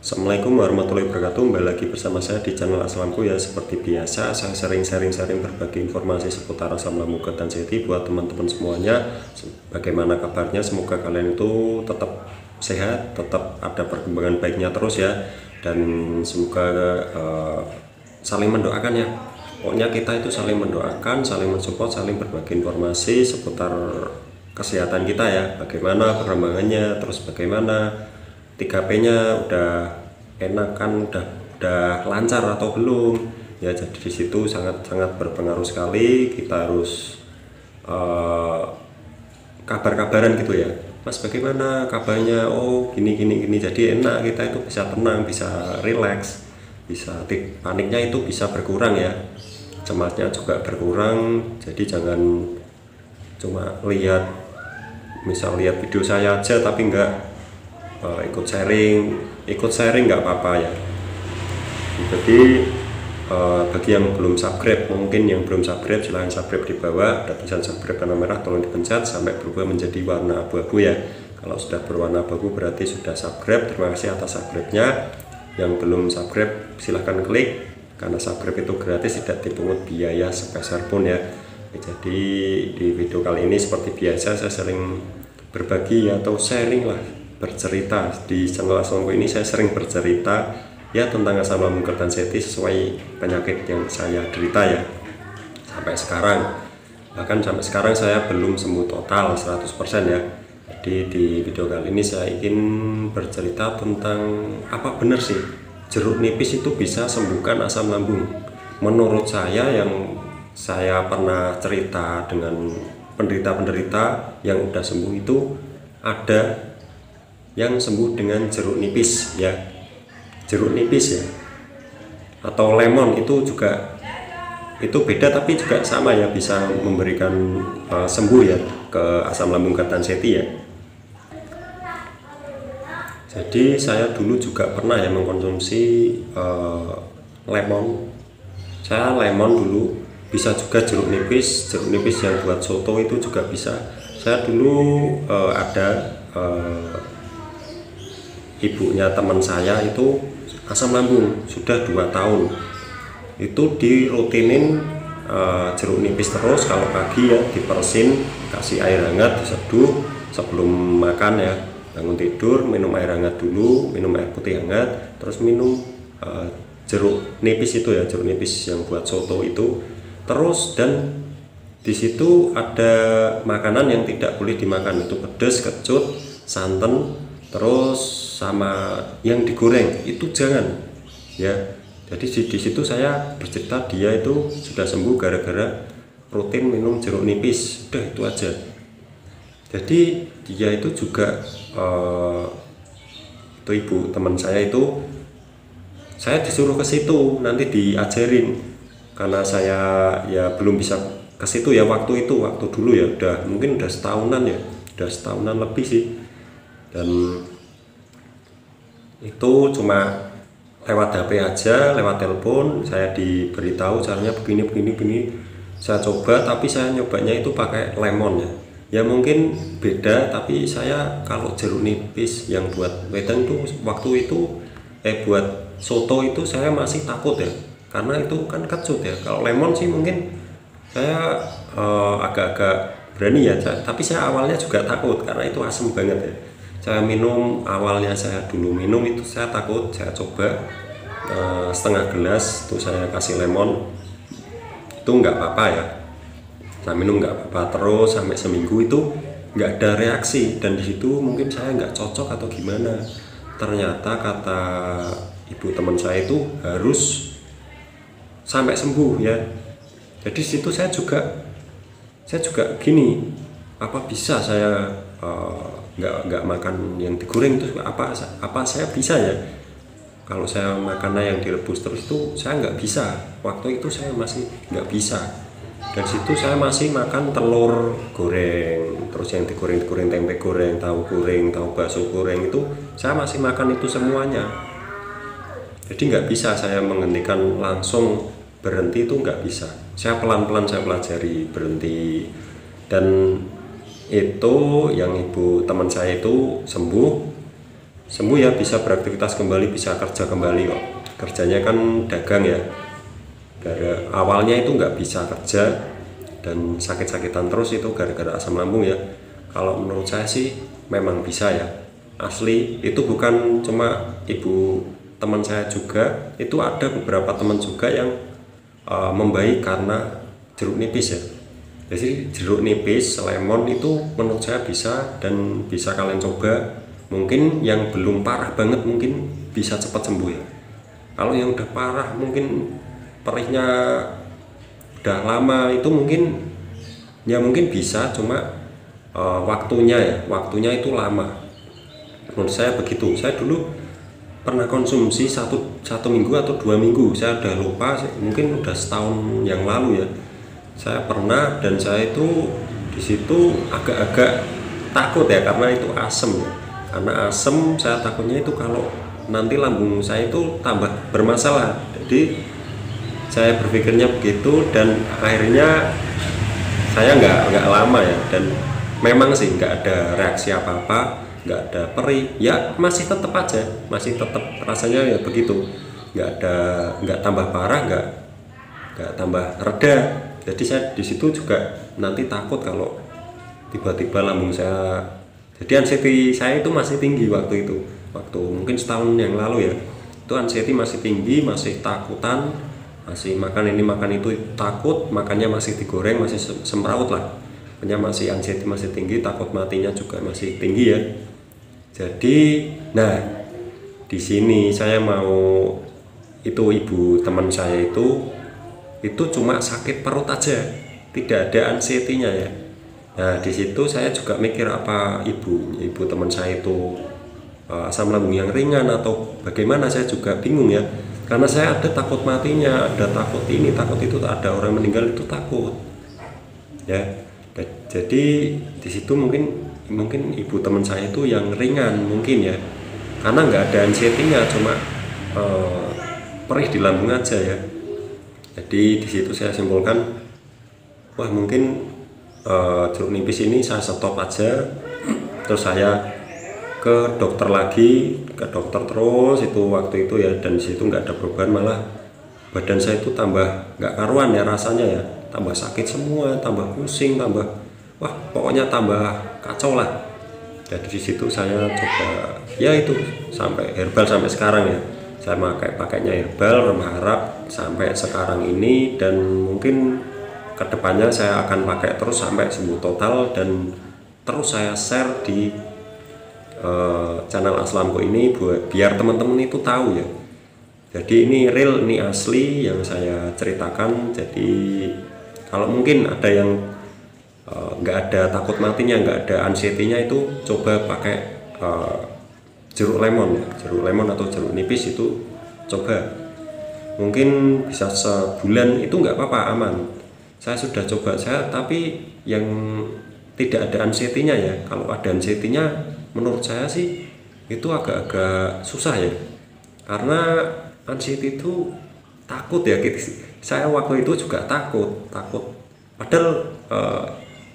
Assalamualaikum warahmatullahi wabarakatuh. Kembali lagi bersama saya di channel Aslamku ya. Seperti biasa, saya sering sharing berbagi informasi seputar asam lambung ketan jati buat teman-teman semuanya. Bagaimana kabarnya? Semoga kalian itu tetap sehat, tetap ada perkembangan baiknya terus ya. Dan semoga saling mendoakan ya. Pokoknya kita itu saling mendoakan, saling mensupport, saling berbagi informasi seputar kesehatan kita ya. Bagaimana perkembangannya, terus bagaimana 3P-nya udah enak kan, udah lancar atau belum ya. Jadi di situ sangat berpengaruh sekali. Kita harus kabar-kabaran gitu ya, Mas bagaimana kabarnya, oh gini. Jadi enak, kita itu bisa tenang, bisa relax, bisa paniknya itu bisa berkurang ya, cemasnya juga berkurang. Jadi jangan cuma lihat video saya aja tapi enggak ikut sharing nggak apa-apa ya. Jadi bagi yang belum subscribe, mungkin yang belum subscribe silahkan subscribe di bawah, ada tulisan subscribe warna merah, tolong dipencet sampai berubah menjadi warna abu-abu ya. Kalau sudah berwarna abu berarti sudah subscribe. Terima kasih atas subscribe-nya. Yang belum subscribe silahkan klik, karena subscribe itu gratis, tidak dipungut biaya sepeser pun ya. Jadi di video kali ini seperti biasa saya sering berbagi atau sharing lah, bercerita di channel Aslamku ini. Saya sering bercerita ya tentang asam lambung ketan jati sesuai penyakit yang saya derita ya. Sampai sekarang, bahkan sampai sekarang saya belum sembuh total 100% ya. Jadi di video kali ini saya ingin bercerita tentang apa benar sih jeruk nipis itu bisa sembuhkan asam lambung. Menurut saya, yang saya pernah cerita dengan penderita-penderita yang udah sembuh itu, ada yang sembuh dengan jeruk nipis ya. Jeruk nipis ya atau lemon itu juga itu beda, tapi juga sama ya, bisa memberikan sembuh ya ke asam lambung ketan jati ya. Jadi saya dulu juga pernah ya mengkonsumsi lemon. Saya lemon dulu, bisa juga jeruk nipis yang buat soto itu juga bisa. Saya dulu ada ibunya teman saya itu asam lambung sudah 2 tahun, itu dirutinin jeruk nipis terus. Kalau pagi ya dipersin, kasih air hangat, diseduh sebelum makan ya. Bangun tidur minum air hangat dulu, minum air putih hangat, terus minum jeruk nipis itu ya, jeruk nipis yang buat soto itu terus. Dan di situ ada makanan yang tidak boleh dimakan, itu pedas, kecut, santan, terus sama yang digoreng itu jangan ya. Jadi di situ saya bercerita dia itu sudah sembuh gara-gara rutin minum jeruk nipis, udah itu aja. Jadi dia itu juga itu ibu teman saya itu, saya disuruh ke situ nanti diajarin, karena saya ya belum bisa ke situ ya waktu dulu ya, mungkin udah setahunan ya, udah setahunan lebih sih. Dan itu cuma lewat HP aja, lewat telepon saya diberitahu caranya begini. Saya coba, tapi saya nyobanya itu pakai lemon ya mungkin beda. Tapi saya kalau jeruk nipis yang buat wedang itu waktu itu buat soto itu saya masih takut ya, karena itu kan kecut ya. Kalau lemon sih mungkin saya agak-agak berani ya, tapi saya awalnya juga takut karena itu asam banget ya. Saya minum, awalnya saya dulu minum itu saya takut. Saya coba setengah gelas itu saya kasih lemon, itu nggak apa-apa ya. Saya minum nggak apa-apa terus sampai seminggu itu nggak ada reaksi. Dan di situ mungkin saya nggak cocok atau gimana. Ternyata kata ibu teman saya itu harus sampai sembuh ya. Jadi situ saya juga gini, apa bisa saya nggak makan yang digoreng itu, apa saya bisa ya? Kalau saya makannya yang direbus terus itu saya nggak bisa. Waktu itu saya masih nggak bisa. Dan situ saya masih makan telur goreng, terus yang digoreng tempe goreng, tahu bakso goreng, itu saya masih makan itu semuanya. Jadi nggak bisa saya menghentikan langsung berhenti, itu nggak bisa. Saya pelan-pelan saya pelajari berhenti. Dan itu yang ibu teman saya itu sembuh sembuh ya, bisa beraktivitas kembali, bisa kerja kembali kok. Kerjanya kan dagang ya, dari awalnya itu nggak bisa kerja dan sakit-sakitan terus itu gara-gara asam lambung ya. Kalau menurut saya sih memang bisa ya, asli. Itu bukan cuma ibu teman saya juga, itu ada beberapa teman juga yang membaik karena jeruk nipis ya. Jadi jeruk nipis, lemon itu menurut saya bisa, dan bisa kalian coba. Mungkin yang belum parah banget mungkin bisa cepat sembuh ya. Kalau yang udah parah mungkin perihnya udah lama itu mungkin ya mungkin bisa, cuma waktunya itu lama. Menurut saya begitu. Saya dulu pernah konsumsi satu minggu atau 2 minggu, saya udah lupa, mungkin udah setahun yang lalu ya. Saya pernah, dan saya itu di situ agak-agak takut ya, karena itu asem ya. Karena asem, saya takutnya itu kalau nanti lambung saya itu tambah bermasalah. Jadi saya berpikirnya begitu, dan akhirnya saya nggak lama ya, dan memang sih nggak ada reaksi apa-apa, nggak ada perih ya, masih tetap aja, masih tetap rasanya ya begitu, nggak tambah parah, nggak tambah reda. Jadi saya di situ juga nanti takut kalau tiba-tiba lambung saya, jadi anxiety saya itu masih tinggi waktu itu, waktu mungkin setahun yang lalu ya, itu anxiety masih tinggi, masih takutan, masih makan ini makan itu takut, makannya masih digoreng, masih semrawut lah, punya masih anxiety masih tinggi, takut matinya juga masih tinggi ya. Jadi nah di sini saya mau, itu ibu teman saya itu cuma sakit perut aja, tidak ada anxiety-nya ya. Nah di situ saya juga mikir, apa ibu teman saya itu asam lambung yang ringan atau bagaimana, saya juga bingung ya, karena saya ada takut matinya, ada takut ini takut itu, ada orang meninggal itu takut ya. Jadi di situ mungkin ibu teman saya itu yang ringan mungkin ya, karena nggak ada anxiety-nya, cuma perih di lambung aja ya. Jadi di situ saya simpulkan, wah mungkin jeruk nipis ini saya stop aja, terus saya ke dokter lagi, ke dokter terus itu waktu itu ya, dan di situ nggak ada perubahan, malah badan saya itu tambah nggak karuan ya rasanya ya, tambah sakit semua, tambah pusing, tambah wah pokoknya tambah kacau lah. Jadi di situ saya coba ya itu sampai herbal sampai sekarang ya, saya pakainya herbal, berharap sampai sekarang ini, dan mungkin kedepannya saya akan pakai terus sampai sembuh total, dan terus saya share di channel Aslamko ini biar teman-teman itu tahu ya. Jadi ini real, ini asli yang saya ceritakan. Jadi kalau mungkin ada yang nggak ada takut matinya, nggak ada anxiety-nya, itu coba pakai jeruk lemon ya, jeruk lemon atau jeruk nipis itu coba. Mungkin bisa sebulan itu nggak apa-apa, aman. Saya sudah coba tapi yang tidak ada anxiety-nya ya. Kalau ada anxiety-nya menurut saya sih itu agak-agak susah ya, karena anxiety itu takut ya. Saya waktu itu juga takut padahal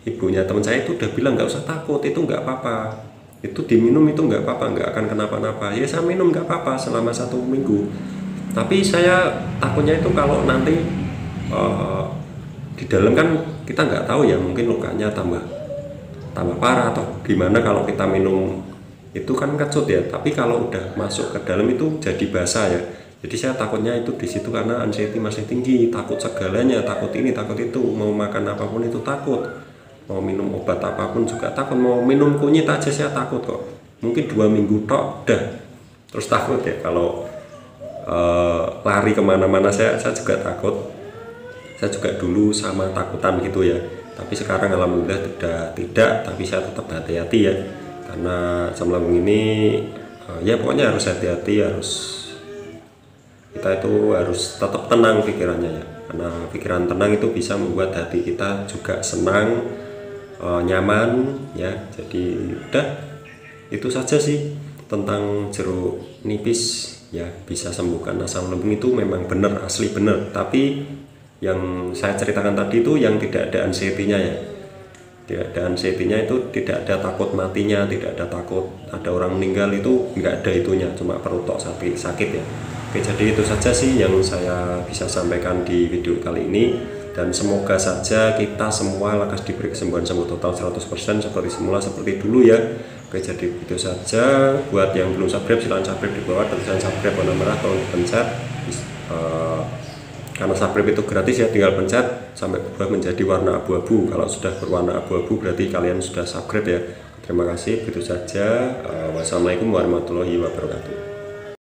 ibunya teman saya itu udah bilang nggak usah takut, itu nggak apa-apa, itu diminum itu nggak apa-apa, nggak akan kenapa-napa. Ya saya minum nggak apa-apa selama 1 minggu, tapi saya takutnya itu kalau nanti di dalam kan kita nggak tahu ya, mungkin lukanya tambah parah atau gimana kalau kita minum itu kan kecut ya, tapi kalau udah masuk ke dalam itu jadi basah ya. Jadi saya takutnya itu di situ, karena anxiety masih tinggi, takut segalanya, takut ini takut itu, mau makan apapun itu takut, mau minum obat apapun juga takut, mau minum kunyit aja saya takut kok. Mungkin 2 minggu tok udah terus takut ya. Kalau lari kemana-mana saya juga takut. Saya juga dulu sama takutan gitu ya, tapi sekarang alhamdulillah tidak, tapi saya tetap hati-hati ya, karena asam lambung ini ya pokoknya harus hati-hati, kita itu harus tetap tenang pikirannya ya, karena pikiran tenang itu bisa membuat hati kita juga senang, nyaman ya. Jadi udah itu saja sih tentang jeruk nipis ya, bisa sembuhkan asam lambung itu memang benar, asli benar. Tapi yang saya ceritakan tadi itu yang tidak ada anxiety-nya ya. Dan anxiety-nya itu tidak ada takut matinya, tidak ada takut ada orang meninggal, itu nggak ada itunya, cuma perut tok sakit ya. Oke, jadi itu saja sih yang saya bisa sampaikan di video kali ini, dan semoga saja kita semua lekas diberi kesembuhan sembuh total 100% seperti semula, seperti dulu ya. Oke, jadi itu saja. Buat yang belum subscribe silahkan subscribe di bawah, tulisan subscribe warna merah tolong dipencet. Karena subscribe itu gratis ya, tinggal pencet sampai berubah menjadi warna abu-abu. Kalau sudah berwarna abu-abu berarti kalian sudah subscribe ya. Terima kasih, begitu saja. Wassalamualaikum warahmatullahi wabarakatuh.